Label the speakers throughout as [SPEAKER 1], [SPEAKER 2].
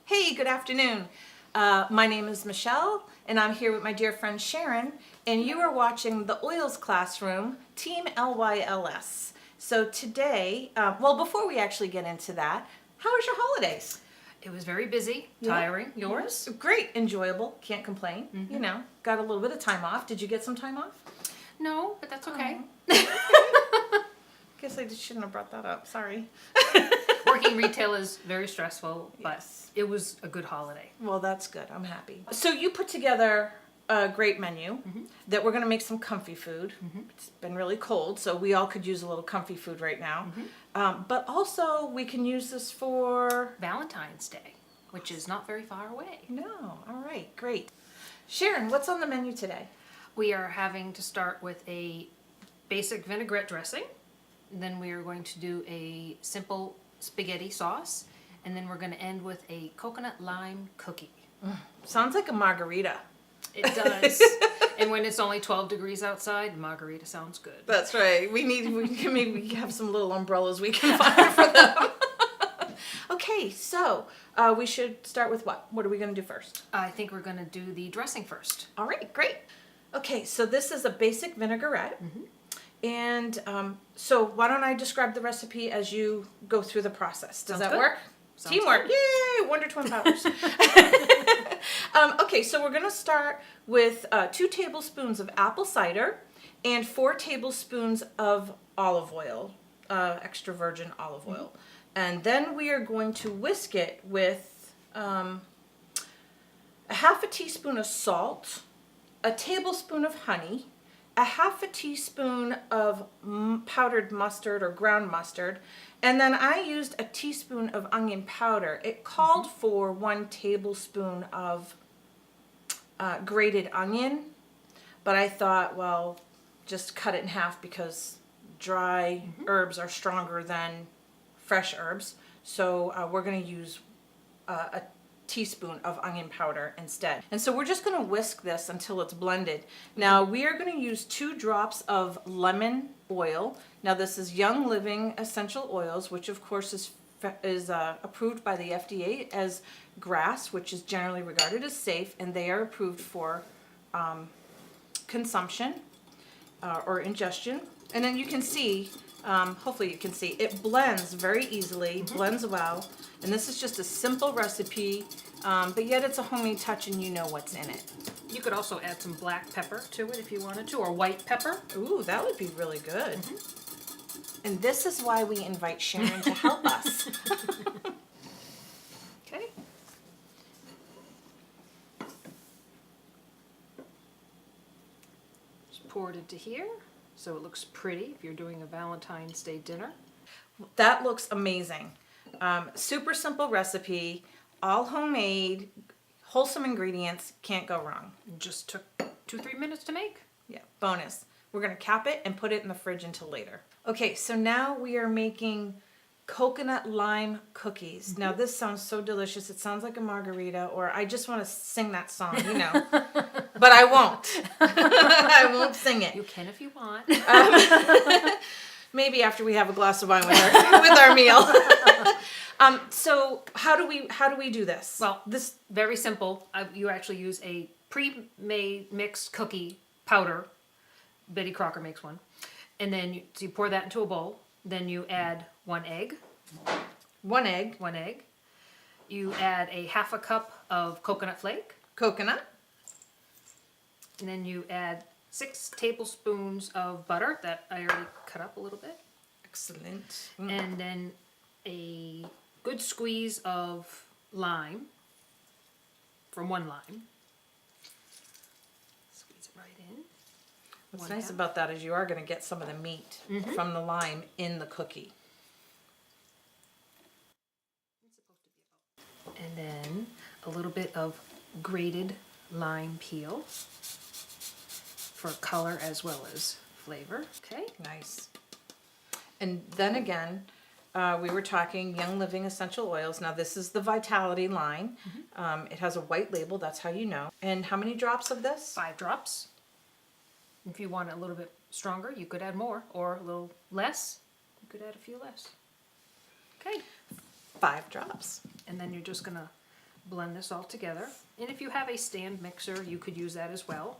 [SPEAKER 1] Hey, good afternoon. My name is Michelle, and I'm here with my dear friend Sharon, and you are watching the Oils Classroom, Team LYLS. So today, well, before we actually get into that, how was your holidays?
[SPEAKER 2] It was very busy, tiring.
[SPEAKER 1] Yeah.
[SPEAKER 2] Yours?
[SPEAKER 1] Great, enjoyable, can't complain. You know, got a little bit of time off. Did you get some time off?
[SPEAKER 2] No, but that's okay.
[SPEAKER 1] Guess I shouldn't have brought that up, sorry.
[SPEAKER 2] Working retail is very stressful, but
[SPEAKER 1] Yes.
[SPEAKER 2] it was a good holiday.
[SPEAKER 1] Well, that's good. I'm happy. So you put together a great menu that we're going to make some comfy food. It's been really cold, so we all could use a little comfy food right now. But also, we can use this for...
[SPEAKER 2] Valentine's Day, which is not very far away.
[SPEAKER 1] No. All right. Great. Sharon, what's on the menu today?
[SPEAKER 2] We are having to start with a basic vinaigrette dressing. Then we are going to do a simple spaghetti sauce. And then we're going to end with a coconut lime cookie.
[SPEAKER 1] Sounds like a margarita.
[SPEAKER 2] It does. And when it's only 12 degrees outside, margarita sounds good.
[SPEAKER 1] That's right. We can maybe have some little umbrellas we can find for them. Okay, so we should start with what? What are we going to do first?
[SPEAKER 2] I think we're going to do the dressing first.
[SPEAKER 1] All right, great. Okay, so this is a basic vinaigrette. And so why don't I describe the recipe as you go through the process? Does
[SPEAKER 2] Sounds
[SPEAKER 1] that
[SPEAKER 2] good.
[SPEAKER 1] work?
[SPEAKER 2] Sounds
[SPEAKER 1] Teamwork.
[SPEAKER 2] good.
[SPEAKER 1] Yay! Wonder Twin powers. Okay, so we're going to start with 2 tablespoons of apple cider and 4 tablespoons of olive oil, extra virgin olive oil. And then we are going to whisk it with a half a teaspoon of salt, a tablespoon of honey, a half a teaspoon of powdered mustard or ground mustard, and then I used a teaspoon of onion powder. It called for 1 tablespoon of grated onion, but I thought, well, just cut it in half because dry herbs are stronger than fresh herbs. So we're going to use a teaspoon of onion powder instead. And so we're just going to whisk this until it's blended. Now we are going to use 2 drops of lemon oil. Now this is Young Living essential oils, which of course is approved by the FDA as GRAS, which is generally regarded as safe, and they are approved for consumption or ingestion. And then you can see, hopefully you can see, it blends very easily, blends well. And this is just a simple recipe, but yet it's a homemade touch and you know what's in it.
[SPEAKER 2] You could also add some black pepper to it if you wanted to, or white pepper.
[SPEAKER 1] Ooh, that would be really good. And this is why we invite Sharon to help us.
[SPEAKER 2] Okay. Just pour it into here so it looks pretty if you're doing a Valentine's Day dinner.
[SPEAKER 1] That looks amazing. Super simple recipe, all homemade, wholesome ingredients, can't go wrong.
[SPEAKER 2] It just took 2-3 minutes to make.
[SPEAKER 1] Yeah, bonus. We're going to cap it and put it in the fridge until later. Okay, so now we are making coconut lime cookies. Now this sounds so delicious. It sounds like a margarita, or I just want to sing that song, you know. But I won't. I won't sing it.
[SPEAKER 2] You can if you want.
[SPEAKER 1] Maybe after we have a glass of wine with our meal. So how do we do this?
[SPEAKER 2] Well, this very simple. You actually use a pre-made mixed cookie powder. Betty Crocker makes one. And then you pour that into a bowl. Then you add 1 egg.
[SPEAKER 1] 1 egg.
[SPEAKER 2] 1 egg. You add a half a cup of coconut flake.
[SPEAKER 1] Coconut.
[SPEAKER 2] And then you add 6 tablespoons of butter that I already cut up a little bit.
[SPEAKER 1] Excellent.
[SPEAKER 2] And then a good squeeze of lime from 1 lime. Squeeze it right in.
[SPEAKER 1] What's
[SPEAKER 2] 1
[SPEAKER 1] nice
[SPEAKER 2] half.
[SPEAKER 1] about that is you are going to get some of the meat from the lime in the cookie.
[SPEAKER 2] And then a little bit of grated lime peel for color as well as flavor. Okay.
[SPEAKER 1] Nice. And then again, we were talking Young Living essential oils. Now this is the Vitality line. It has a white label, that's how you know. And how many drops of this?
[SPEAKER 2] 5 drops. If you want it a little bit stronger, you could add more, or a little less, you could add a few less. Okay.
[SPEAKER 1] 5 drops.
[SPEAKER 2] And then you're just gonna blend this all together. And if you have a stand mixer, you could use that as well.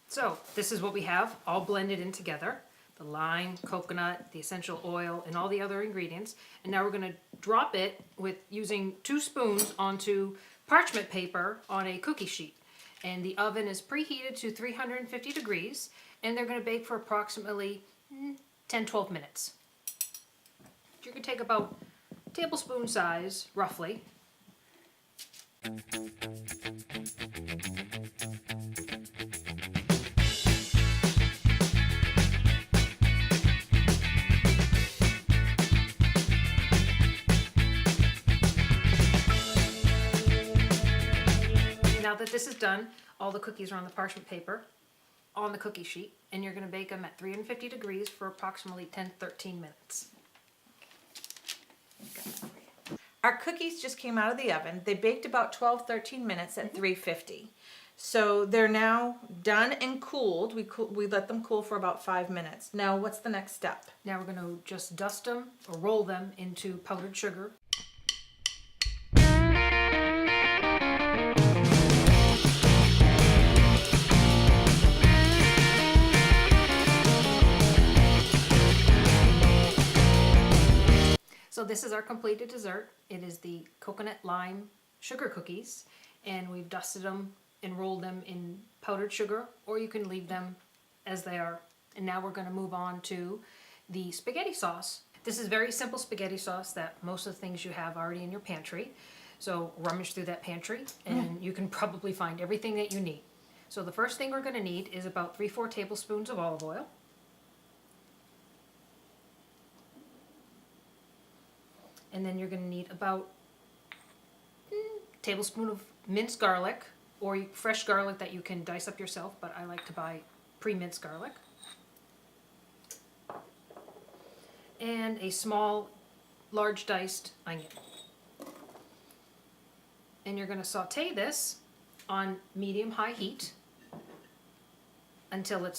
[SPEAKER 2] So this is what we have all blended in together. The lime, coconut, the essential oil, and all the other ingredients. And now we're going to drop it with using 2 spoons onto parchment paper on a cookie sheet. And the oven is preheated to 350 degrees, and they're going to bake for approximately 10-12 minutes. You can take about tablespoon size, roughly. Now that this is done, all the cookies are on the parchment paper on the cookie sheet, and you're going to bake them at 350 degrees for approximately 10-13 minutes.
[SPEAKER 1] Our cookies just came out of the oven. They baked about 12-13 minutes at 350. So they're now done and cooled. We let them cool for about 5 minutes. Now what's the next step?
[SPEAKER 2] Now we're going to just dust them or roll them into powdered sugar. So this is our completed dessert. It is the coconut lime sugar cookies, and we've dusted them and rolled them in powdered sugar, or you can leave them as they are. And now we're going to move on to the spaghetti sauce. This is very simple spaghetti sauce that most of the things you have already in your pantry. So rummage through that pantry and you can probably find everything that you need. So the first thing we're going to need is about 3-4 tablespoons of olive oil. And then you're going to need about a tablespoon of minced garlic, or fresh garlic that you can dice up yourself, but I like to buy pre-minced garlic. And a small, large diced onion. And you're going to saute this on medium-high heat until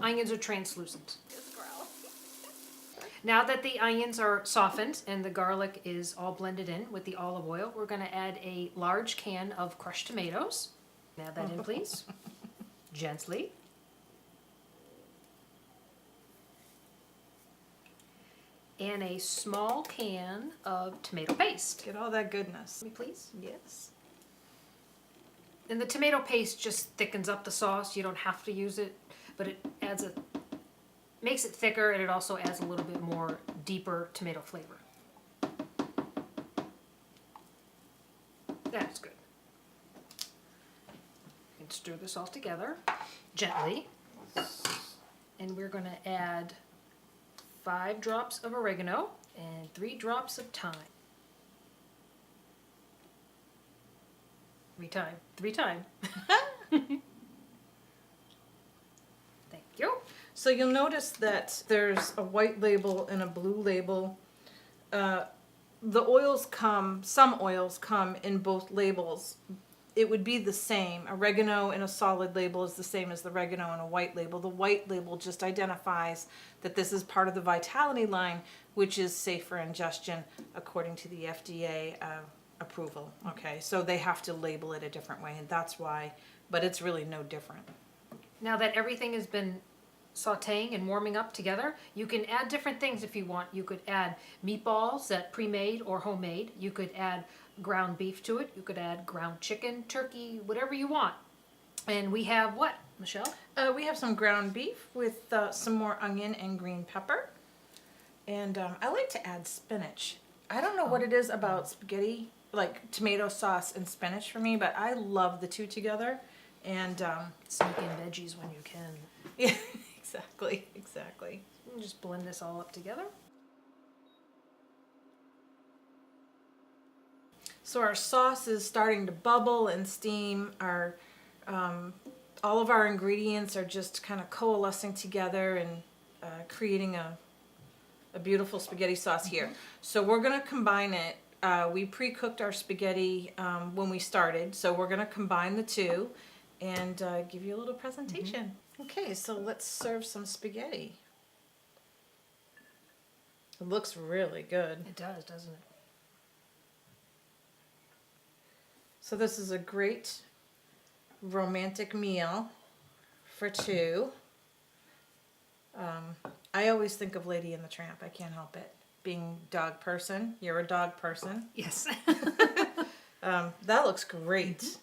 [SPEAKER 2] onions are translucent. Now that the onions are softened and the garlic is all blended in with the olive oil, we're going to add a large can of crushed tomatoes. Add that in, please. Gently. And a small can of tomato paste.
[SPEAKER 1] Get all that goodness.
[SPEAKER 2] Me, please.
[SPEAKER 1] Yes.
[SPEAKER 2] And the tomato paste just thickens up the sauce. You don't have to use it, but it makes it thicker, and it also adds a little bit more deeper tomato flavor. That's good. You can stir this all together gently. And we're going to add 5 drops of oregano and 3 drops of thyme. 3 times. Thank you.
[SPEAKER 1] So you'll notice that there's a white label and a blue label. Some oils come in both labels. It would be the same. Oregano in a solid label is the same as the oregano in a white label. The white label just identifies that this is part of the Vitality line, which is safe for ingestion according to the FDA approval. Okay, so they have to label it a different way, and that's why, but it's really no different.
[SPEAKER 2] Now that everything has been sauteing and warming up together, you can add different things if you want. You could add meatballs that pre-made or homemade. You could add ground beef to it. You could add ground chicken, turkey, whatever you want. And we have what, Michelle?
[SPEAKER 1] We have some ground beef with some more onion and green pepper. And I like to add spinach. I don't know what it is about spaghetti, like tomato sauce and spinach for me, but I love the two together. And
[SPEAKER 2] Sneak in veggies when you can.
[SPEAKER 1] yeah, exactly.
[SPEAKER 2] And just blend this all up together.
[SPEAKER 1] So our sauce is starting to bubble and steam. Our all of our ingredients are just kind of coalescing together and creating a beautiful spaghetti sauce here. So we're going to combine it. We pre-cooked our spaghetti when we started, so we're going to combine the two and give you a little presentation. Okay, so let's serve some spaghetti. It looks really good.
[SPEAKER 2] It does, doesn't it?
[SPEAKER 1] So this is a great romantic meal for two. I always think of Lady and the Tramp. I can't help it. Being dog person, you're a dog person.
[SPEAKER 2] Yes.
[SPEAKER 1] That looks great.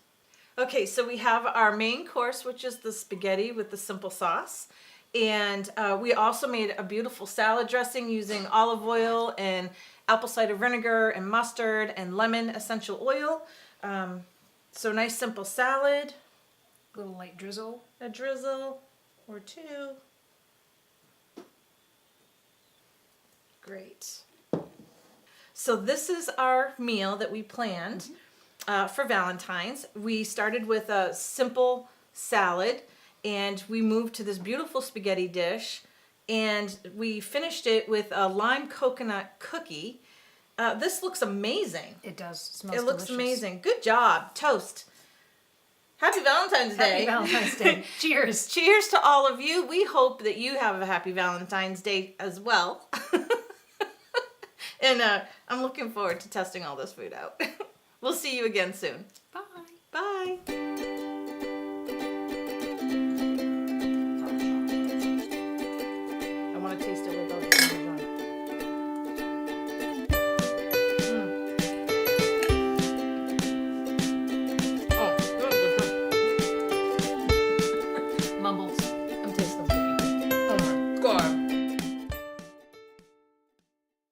[SPEAKER 1] Okay, so we have our main course, which is the spaghetti with the simple sauce. And we also made a beautiful salad dressing using olive oil and apple cider vinegar and mustard and lemon essential oil. So nice simple salad.
[SPEAKER 2] A little light drizzle.
[SPEAKER 1] A drizzle or two. Great. So this is our meal that we planned for Valentine's. We started with a simple salad and we moved to this beautiful spaghetti dish and we finished it with a lime coconut cookie. This looks amazing.
[SPEAKER 2] It does. It smells
[SPEAKER 1] It looks
[SPEAKER 2] delicious.
[SPEAKER 1] amazing. Good job. Toast. Happy Valentine's Day.
[SPEAKER 2] Happy Valentine's Day. Cheers.
[SPEAKER 1] Cheers to all of you. We hope that you have a happy Valentine's Day as well. And I'm looking forward to testing all this food out. We'll see you again soon.
[SPEAKER 2] Bye.
[SPEAKER 1] Bye.